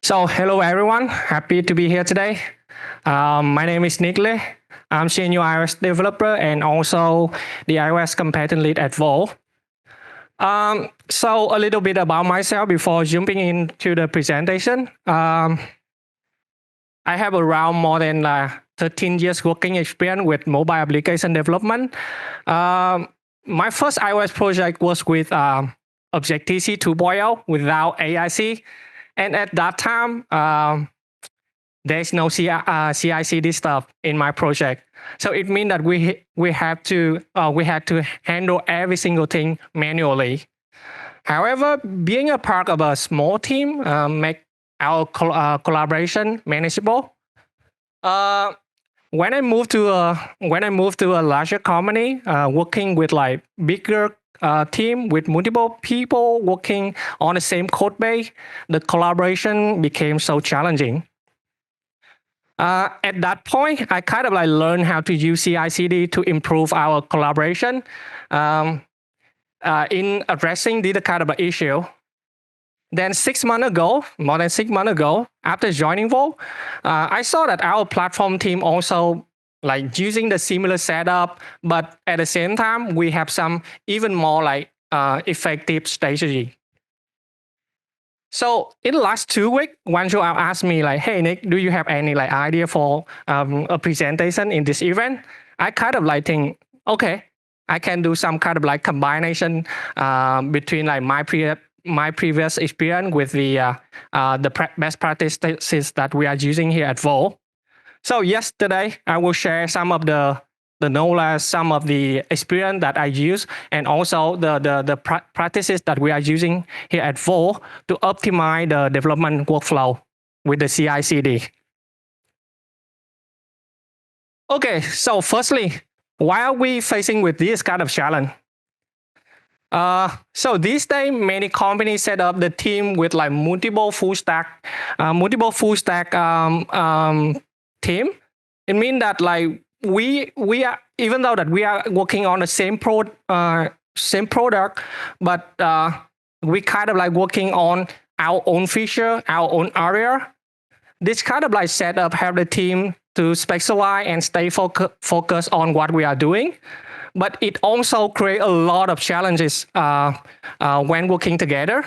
So, hello everyone. Happy to be here today. My name is Nick Lee. I'm senior iOS developer and also the iOS component lead at Wolt. So, a little bit about myself before jumping into the presentation. I have around more than 13 years working experience with mobile application development. My first iOS project was with Objective-C 2.0 without AIC. And at that time, there's no CI/CD stuff in my project, so it means that we had to handle every single thing manually. However, being a part of a small team make our collaboration manageable. Uh, when I moved to a larger company, working with like bigger team with multiple people working on the same code base, the collaboration became so challenging. At that point, I kind of like learned how to use CI/CD to improve our collaboration in addressing this kind of issue. Then more than 6 months ago, after joining Volt, I saw that our platform team also like using the similar setup, but at the same time, we have some even more like effective strategy. So in the last 2 weeks, one show asked me like, "Hey Nick, do you have any like idea for a presentation in this event?" I kind of like think, okay, I can do some kind of like combination between like my previous experience with the best practices that we are using here at Volt. So yesterday, I will share some of the knowledge, some of the experience that I use, and also the practices that we are using here at Volt to optimize the development workflow with the CI/CD. Okay, so firstly, why are we facing with this kind of challenge? So these days, many companies set up the team with like multiple full stack team. It means that like we are, even though that we are working on the same product, but we kind of like working on our own feature, our own area. This kind of like setup have the team to specialize and stay focused on what we are doing, but it also creates a lot of challenges when working together.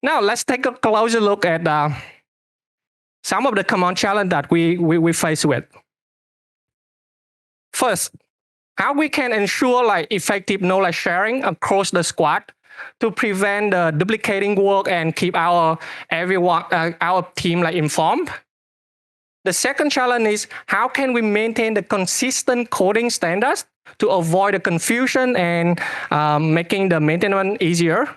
Now let's take a closer look at some of the common challenges that we face with. First, how we can ensure like effective knowledge sharing across the squad to prevent the duplicating work and keep our team like informed. The second challenge is how can we maintain the consistent coding standards to avoid the confusion and making the maintenance easier.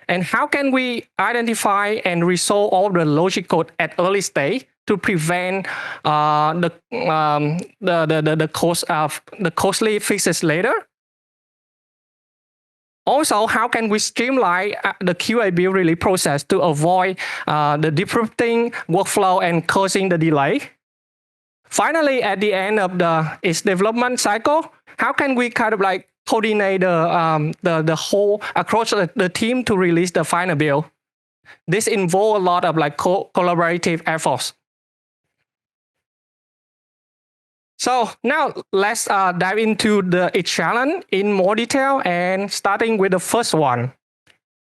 And how can we identify and resolve all the logic code at early stage to prevent the costly fixes later? Also, how can we streamline the QA build release process to avoid the disrupting workflow and causing the delay? Finally, at the end of its development cycle, how can we kind of like coordinate the whole across the team to release the final build? This involves a lot of like collaborative efforts. So now let's dive into each challenge in more detail, and starting with the first one,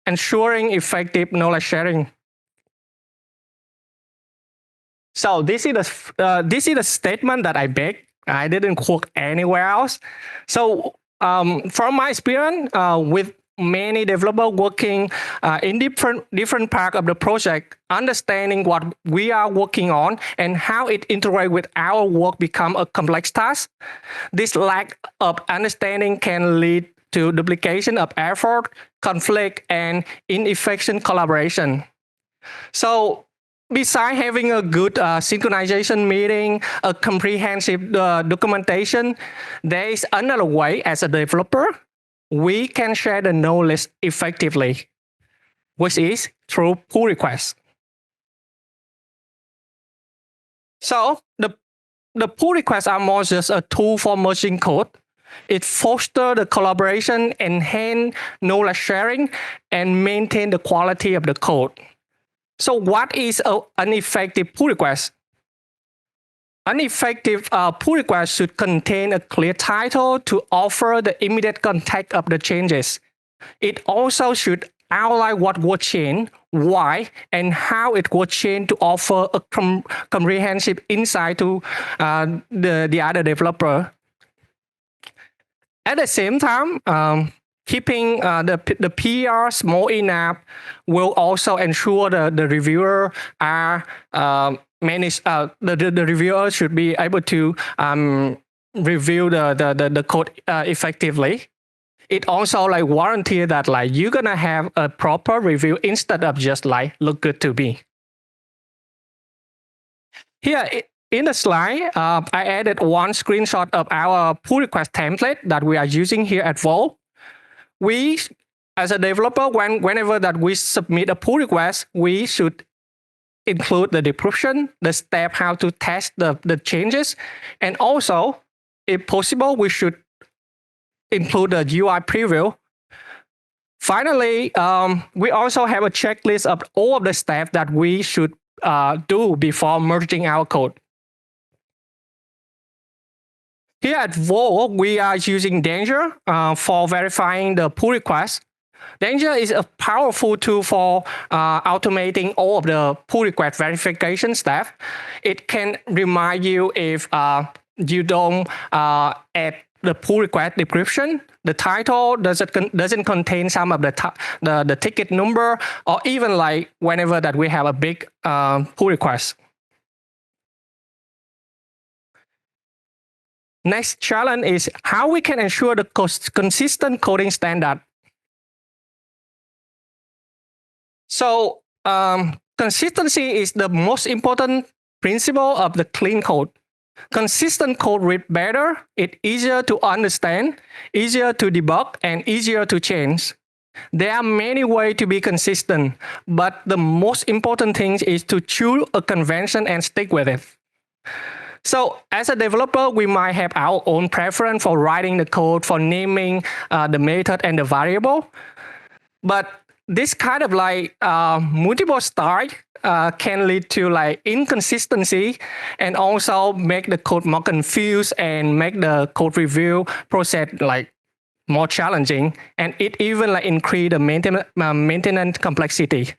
ensuring effective knowledge sharing. So this is the statement that I make. I didn't quote anywhere else. So from my experience with many developers working in different part of the project, understanding what we are working on and how it integrates with our work become a complex task. This lack of understanding can lead to duplication of effort, conflict, and inefficient collaboration. So besides having a good synchronization meeting, a comprehensive documentation, there is another way as a developer we can share the knowledge effectively, which is through pull requests. So the pull requests are more just a tool for merging code. It fosters the collaboration, enhance knowledge sharing, and maintain the quality of the code. So what is an effective pull request? An effective pull request should contain a clear title to offer the immediate context of the changes. It also should outline what was changed, why, and how it was changed to offer a comprehensive insight to the other developer. At the same time, keeping the PR small enough will also ensure the reviewer are managed. The reviewer should be able to review the code effectively. It also like warranty that like you're gonna have a proper review instead of just like look good to me. Here in the slide, I added one screenshot of our pull request template that we are using here at Wolt. We, as a developer, whenever that we submit a pull request, we should include the description, the step how to test the changes, and also, if possible, we should include the UI preview. Finally, we also have a checklist of all of the steps that we should do before merging our code. Here at Wolt, we are using Danger for verifying the pull request. Danger is a powerful tool for automating all of the pull request verification steps. It can remind you if you don't add the pull request description, the title doesn't contain some of the ticket number, or even like whenever that we have a big pull request. Next challenge is how we can ensure the consistent coding standard. So consistency is the most important principle of the clean code. Consistent code reads better, it's easier to understand, easier to debug, and easier to change. There are many ways to be consistent, but the most important thing is to choose a convention and stick with it. So as a developer, we might have our own preference for writing the code, for naming the method and the variable. But this kind of like multiple style can lead to like inconsistency and also make the code more confused and make the code review process like more challenging, and it even like increase the maintenance complexity.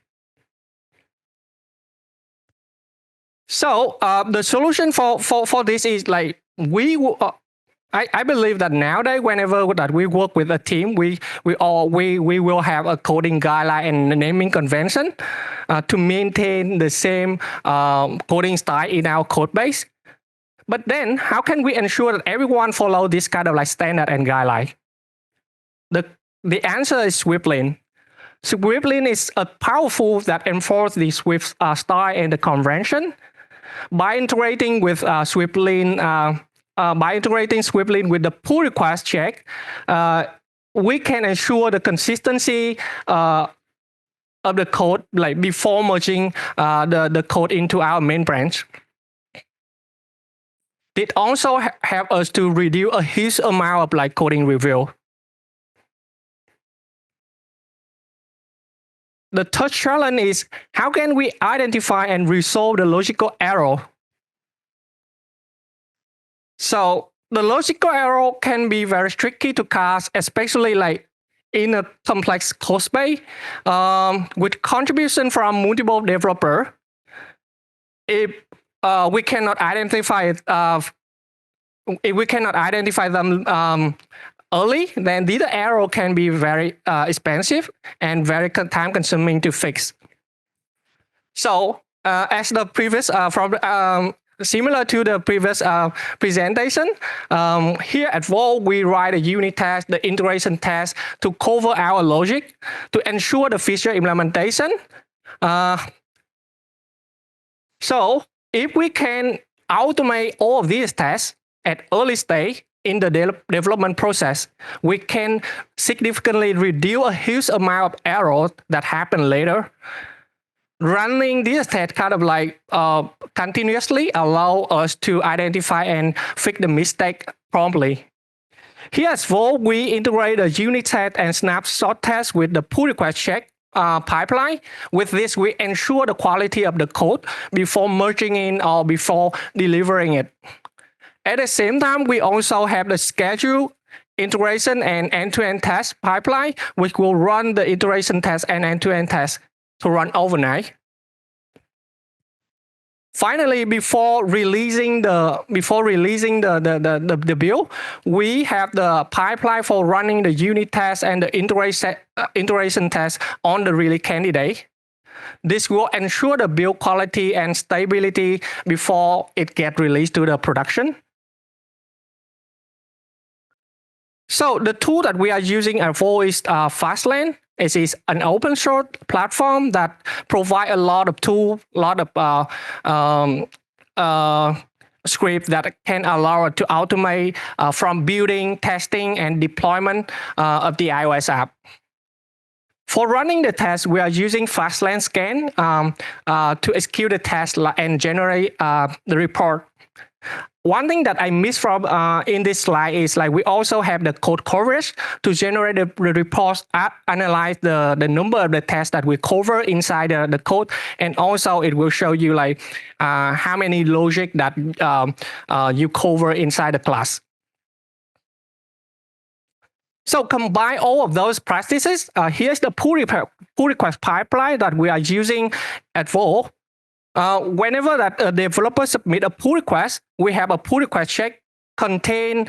So the solution for this is like I believe that nowadays, whenever that we work with a team, we will have a coding guideline and a naming convention to maintain the same coding style in our code base. But then, how can we ensure that everyone follow this kind of like standard and guideline? The answer is Swift-Link. Swift-Link is a powerful that enforce the Swift style and the convention. By integrating with Swift-Link with the pull request check, we can ensure the consistency of the code like before merging the code into our main branch. It also helps us to reduce a huge amount of like coding review. The third challenge is how can we identify and resolve the logical error? So the logical error can be very tricky to catch, especially like in a complex code base with contribution from multiple developers. If we cannot identify it, if we cannot identify them early, then this error can be very expensive and very time-consuming to fix. So, as the previous similar to the previous presentation, here at Wolt, we write a unit test, the integration test to cover our logic to ensure the feature implementation. So, if we can automate all of these tests at early stage in the development process, we can significantly reduce a huge amount of errors that happen later. Running this test kind of like continuously allow us to identify and fix the mistake promptly. Here at Wolt, we integrate a unit test and snapshot test with the pull request check pipeline. With this, we ensure the quality of the code before merging in or before delivering it. At the same time, we also have the schedule, integration, and end-to-end test pipeline, which will run the integration test and end-to-end test to run overnight. Finally, before releasing the build, we have the pipeline for running the unit test and the integration test on the release candidate. This will ensure the build quality and stability before it gets released to the production. So the tool that we are using at Wolt is Fastlane. It is an open source platform that provides a lot of tools, a lot of scripts that can allow us to automate from building, testing, and deployment of the iOS app. For running the test, we are using Fastlane Scan to execute the test and generate the report. One thing that I missed from in this slide is like we also have the code coverage to generate the reports, analyze the number of the tests that we cover inside the code, and also it will show you like how many logic that you cover inside the class. So combine all of those practices. Here's the pull request pipeline that we are using at Wolt. Whenever that a developer submit a pull request, we have a pull request check contain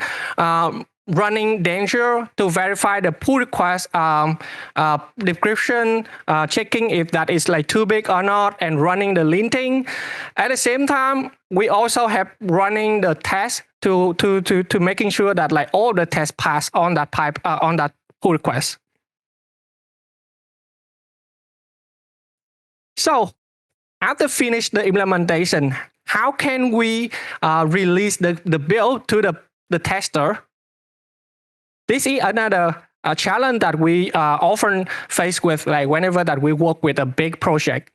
running danger to verify the pull request description, checking if that is like too big or not, and running the linting. At the same time, we also have running the test to making sure that like all the tests pass on that on that pull request. So after finish the implementation, how can we release the build to the tester? This is another challenge that we often face with, like whenever that we work with a big project.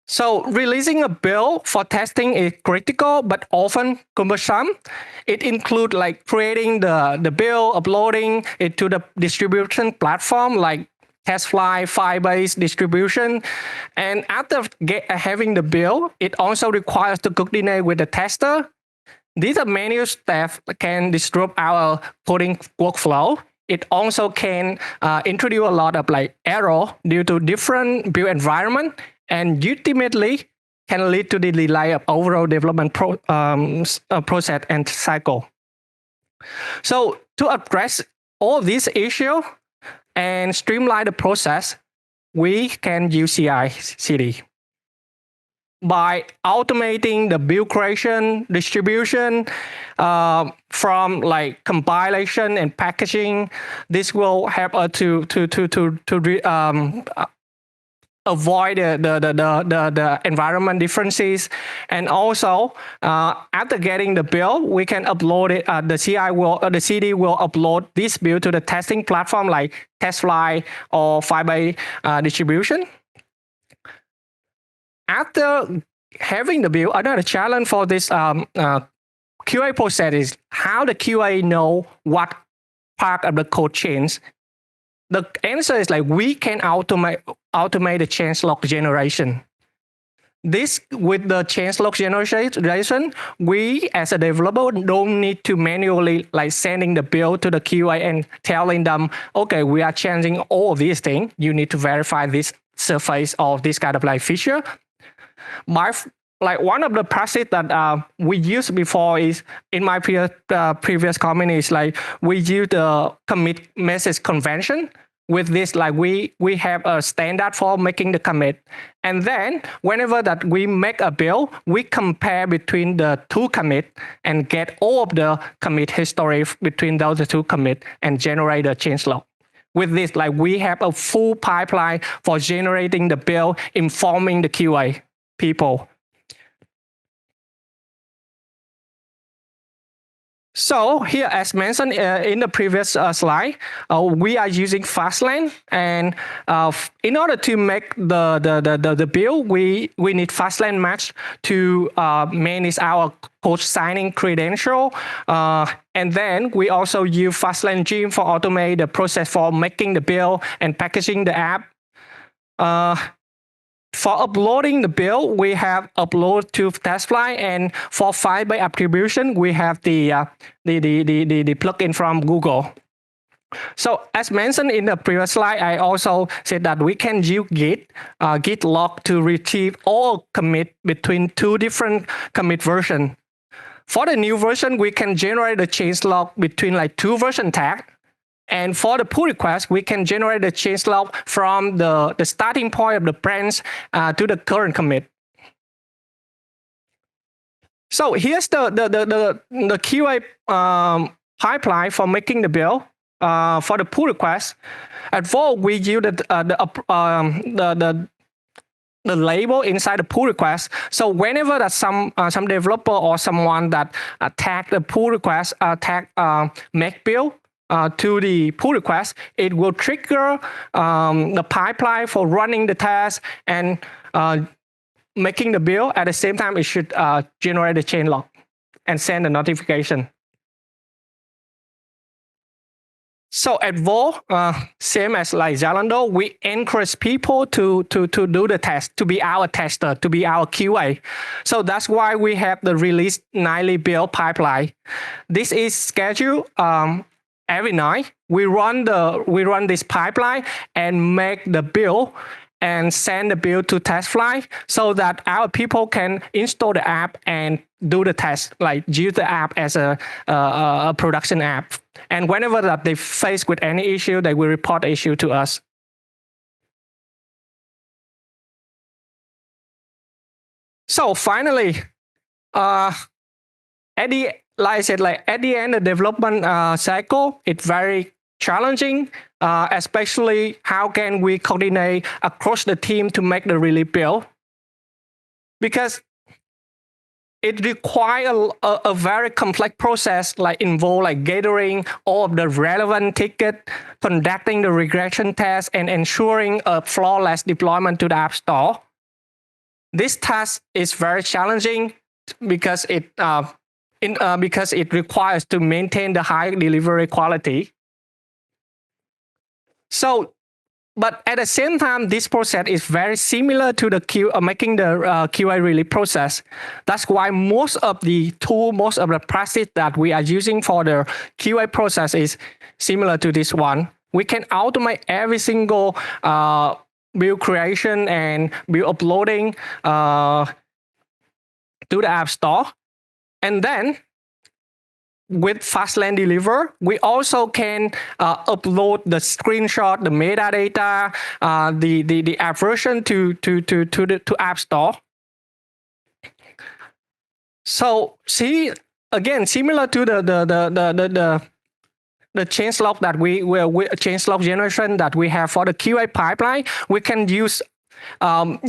So releasing a build for testing is critical, but often cumbersome. It includes like creating the build, uploading it to the distribution platform like TestFlight, Firebase distribution. And after having the build, it also requires to coordinate with the tester. These are manual steps that can disrupt our coding workflow. It also can introduce a lot of like error due to different build environment, and ultimately can lead to the delay of overall development process and cycle. So to address all of these issues and streamline the process, we can use CI/CD. By automating the build creation, distribution, from like compilation and packaging, this will help us to avoid the environment differences. And also, after getting the build, we can upload it. The CD will upload this build to the testing platform like TestFlight or Firebase distribution. After having the build, another challenge for this QA process is how the QA know what part of the code changed. The answer is like we can automate the changelog generation. This with the changelog generation, we as a developer don't need to manually like sending the build to the QA and telling them, okay, we are changing all of these things. You need to verify this surface of this kind of like feature. Like one of the practices that we used before is in my previous company is like we use the commit message convention. With this, like we have a standard for making the commit, and then whenever that we make a build, we compare between the two commit and get all of the commit history between those two commit and generate a changelog. With this, like we have a full pipeline for generating the build, informing the QA people. So here, as mentioned in the previous slide, we are using Fastlane, and in order to make the build, we need Fastlane match to manage our code signing credential, and then we also use Fastlane Gym for automate the process for making the build and packaging the app. For uploading the build, we have upload to TestFlight, and for file by attribution, we have the plugin from Google. So as mentioned in the previous slide, I also said that we can use Git log to retrieve all commit between two different commit versions. For the new version, we can generate the change log between like two version tags. And for the pull request, we can generate the change log from the starting point of the branch to the current commit. So here's the QA pipeline for making the build for the pull request. At Wolt, we use the label inside the pull request. So whenever that some developer or someone that tag the pull request tag make build to the pull request, it will trigger the pipeline for running the test and making the build. At the same time, it should generate the change log and send a notification. So at Wolt, same as like Zalando, we encourage people to do the test, to be our tester, to be our QA. So that's why we have the release nightly build pipeline. This is scheduled every night. We run this pipeline and make the build and send the build to TestFlight so that our people can install the app and do the test, like use the app as a production app. And whenever that they face with any issue, they will report the issue to us. So finally, like I said, like at the end of the development cycle, it's very challenging, especially how can we coordinate across the team to make the release build, because it requires a very complex process, like involve like gathering all of the relevant tickets, conducting the regression test, and ensuring a flawless deployment to the App Store. This task is very challenging because it requires to maintain the high delivery quality. So, but at the same time, this process is very similar to the making the QA release process. That's why most of the practice that we are using for the QA process is similar to this one. We can automate every single build creation and build uploading to the App Store. And then with Fastlane Deliver, we also can upload the screenshot, the metadata, the app version to App Store. So see, again, similar to the change log that change log generation that we have for the QA pipeline, we can use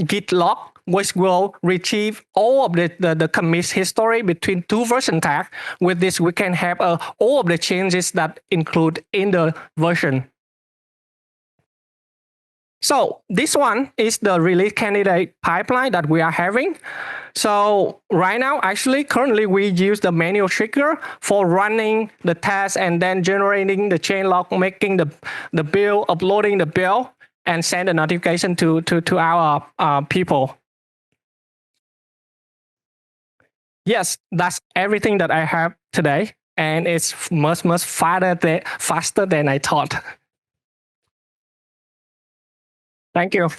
Git log, which will retrieve all of the commit history between two version tags. With this, we can have all of the changes that include in the version. So this one is the release candidate pipeline that we are having. So right now, actually, currently we use the manual trigger for running the test and then generating the change log, making the build, uploading the build, and send a notification to our people. Yes, that's everything that I have today, and it's much faster than I thought. Thank you.